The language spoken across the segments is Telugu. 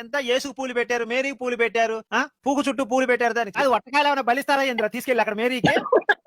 ఎంత యేసుకు పూలు పెట్టారు, మేరీకి పూలు పెట్టారు, పూకు చుట్టూ పూలు పెట్టారు. దానికి అది ఒట్టకాయలు ఏమైనా బలిస్తారా ఇంద్ర తీసుకెళ్ళి అక్కడ మేరీకి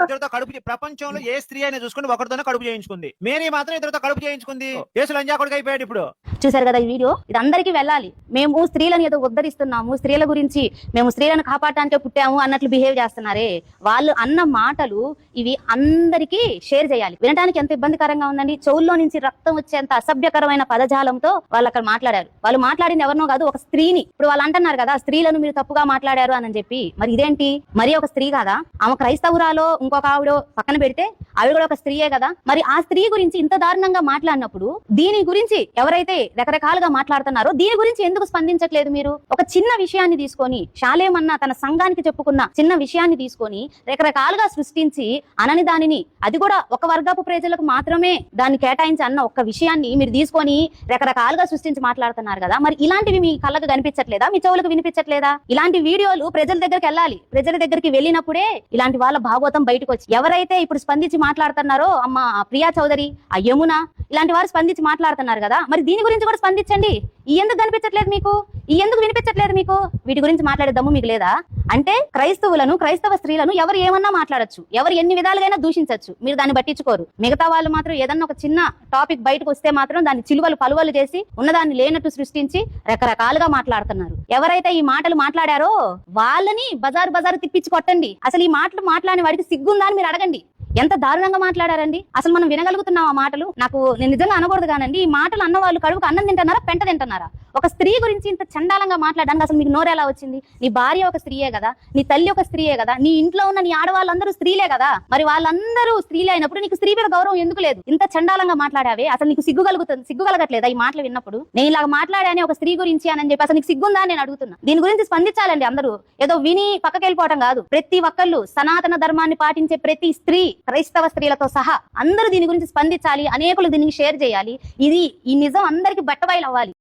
ఇద్దరితో కడుపు ప్రపంచంలో ఏ స్త్రీ అయినా చూసుకుని ఒకరితోనే కడుపు చేయించుకుంది. మేరీ మాత్రం ఇద్దరితో కడుపు చేయించుకుంది. యేసు లంజాకుడికి అయిపోయాడు. ఇప్పుడు చూసారు కదా ఈ వీడియో, ఇది అందరికీ వెళ్ళాలి. మేము స్త్రీలను ఏదో ఉద్ధరిస్తున్నాము, స్త్రీల గురించి మేము స్త్రీలను కాపాడటానికే పుట్టాము అన్నట్లు బిహేవ్ చేస్తున్నారే, వాళ్ళు అన్న మాటలు ఇవి అందరికీ షేర్ చేయాలి. వినడానికి ఎంత ఇబ్బందికరంగా ఉందండి. చెవుల్లో నుంచి రక్తం వచ్చేంత అసభ్యకరమైన పదజాలంతో వాళ్ళు అక్కడ మాట్లాడారు. వాళ్ళు మాట్లాడింది ఎవరినో కాదు, ఒక స్త్రీని. ఇప్పుడు వాళ్ళు అంటున్నారు కదా స్త్రీలను మీరు తప్పుగా మాట్లాడారు అని చెప్పి. మరి ఇదేంటి, మరి ఒక స్త్రీ కాదా? ఆమె క్రైస్తవురాలో ఇంకొక ఆవిడ పక్కన పెడితే ఆవిడ కూడా ఒక స్త్రీయే కదా. మరి ఆ స్త్రీ గురించి ఇంత దారుణంగా మాట్లాడినప్పుడు దీని గురించి ఎవరైతే రకరకాలుగా మాట్లాడుతున్నారో దీని గురించి ఎందుకు స్పందించట్లేదు మీరు? ఒక చిన్న విషయాన్ని తీసుకొని, షాలేమన్నా తన సంఘానికి చెప్పుకున్న చిన్న విషయాన్ని తీసుకొని రకరకాలుగా సృష్టించి అనని దానిని, అది కూడా ఒక వర్గపు ప్రజలకు మాత్రమే దాన్ని కేటాయించి అన్న ఒక్క విషయాన్ని మీరు తీసుకొని రకరకాలుగా సృష్టించి మాట్లాడుతున్నారు కదా. మరి ఇలాంటివి మీ కళ్ళకు కనిపించట్లేదా? మీ చెవులకు వినిపించట్లేదా? ఇలాంటి వీడియోలు ప్రజల దగ్గరికి వెళ్ళాలి. ప్రజల దగ్గరికి వెళ్ళినప్పుడే ఇలాంటి వాళ్ళ భాగవతం బయటకు వచ్చి, ఎవరైతే ఇప్పుడు స్పందించి మాట్లాడుతున్నారో అమ్మ ప్రియా చౌదరి, ఆ యమున, ఇలాంటి వారు స్పందించి మాట్లాడుతున్నారు కదా, మరి దీని గురించి కూడా స్పందించండి. ఈ ఎందుకు కనిపించట్లేదు మీకు? ఈ ఎందుకు వినిపించట్లేదు మీకు? వీటి గురించి మాట్లాడే దమ్ము మీకు లేదా? అంటే క్రైస్తవులను, క్రైస్తవ స్త్రీలను ఎవరు ఏమన్నా మాట్లాడచ్చు, ఎవరు ఎన్ని విధాలుగా దూషించవచ్చు, మీరు దాన్ని పట్టించుకోరు. మిగతా వాళ్ళు మాత్రం ఏదన్నా ఒక చిన్న టాపిక్ బయటకు వస్తే మాత్రం దాన్ని చిలువలు పలువలు చేసి ఉన్నదాన్ని లేనట్టు సృష్టించి రకరకాలుగా మాట్లాడుతున్నారు. ఎవరైతే ఈ మాటలు మాట్లాడారో వాళ్ళని బజారు తిప్పించి కొట్టండి. అసలు ఈ మాటలు మాట్లాడిన వాడికి సిగ్గుందా అని మీరు అడగండి. ఎంత దారుణంగా మాట్లాడారండి. అసలు మనం వినగలుగుతున్నాం ఆ మాటలు? నేను నిజంగా అనకూడదు కానండి, ఈ మాటలు అన్న వాళ్ళు కడుపుకు అన్నం తింటున్నారా, పెంట తింటున్నారా? ఒక స్త్రీ గురించి ఇంత చండాలంగా మాట్లాడడానికి అసలు మీకు నోరు ఎలా వచ్చింది? నీ భార్య ఒక స్త్రీయే కదా, నీ తల్లి ఒక స్త్రీయే కదా, నీ ఇంట్లో ఉన్న నీ ఆడవాళ్ళందరూ స్త్రీలే కదా. మరి వాళ్ళందరూ స్త్రీలే అయినప్పుడు నీకు స్త్రీ మీద గౌరవం ఎందుకు లేదు? ఇంత చండాలంగా మాట్లాడావే, అసలు నీకు సిగ్గు కలగట్లేదా ఈ మాటలు విన్నప్పుడు? నేను ఇలాగ మాట్లాడాని ఒక స్త్రీ గురించి అని చెప్పి అసలు నీకు సిగ్గుందా అని నేను అడుగుతున్నా. దీని గురించి స్పందించాలండి అందరూ. ఏదో విని పక్కకి వెళ్ళిపోవటం కాదు. ప్రతి ఒక్కళ్ళు సనాతన ధర్మాన్ని పాటించే ప్రతి స్త్రీ, క్రైస్తవ స్త్రీలతో సహా అందరూ దీని గురించి స్పందించాలి. అనేకులు దీనికి షేర్ చేయాలి. ఈ నిజం అందరికి బట్టబయలు అవ్వాలి.